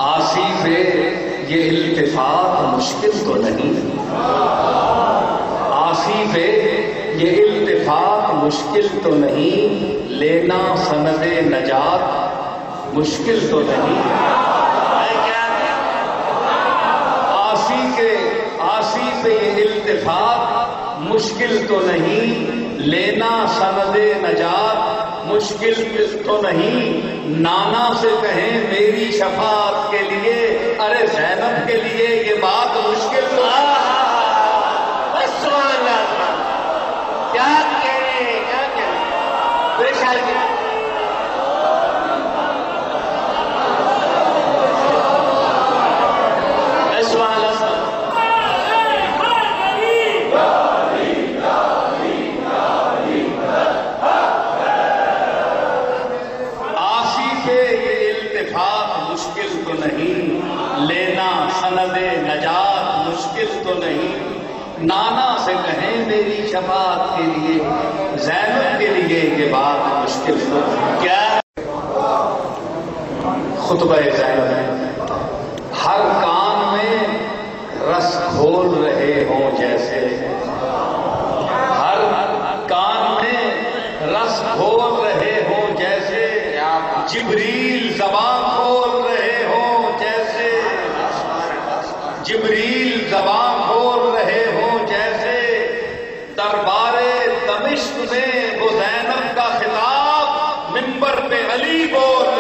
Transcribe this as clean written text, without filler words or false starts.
آسی پہ یہ التفات مشکل تو نہیں، آسی پہ یہ التفات مشکل تو نہیں، لینا سند نجات مشکل تو نہیں۔ آسی پہ یہ التفات مشکل تو نہیں، لینا سند نجات مشکل تو نہیں۔ نانا سے کہیں میری شفاعت کے لیے، ارے زینب کے لیے یہ بات مشکل تو نہیں۔ کیا کہنے کیا کہنے بے شک نجات مشکل تو نہیں۔ نانا سے کہیں میری شفاعت کے لیے، زینب کے لیے یہ بات مشکل تو نہیں۔ کیا خطبہ زینب، ہر کان میں رس گھول رہے ہوں جیسے، ہر کان میں رس گھول رہے ہوں جیسے، جبریل زبان کھول رہے ہوں جیسے، جبریل زبان کھول رہے ہوں جیسے، دربار دمشق میں وہ زینب کا خطاب منبر پہ علی بول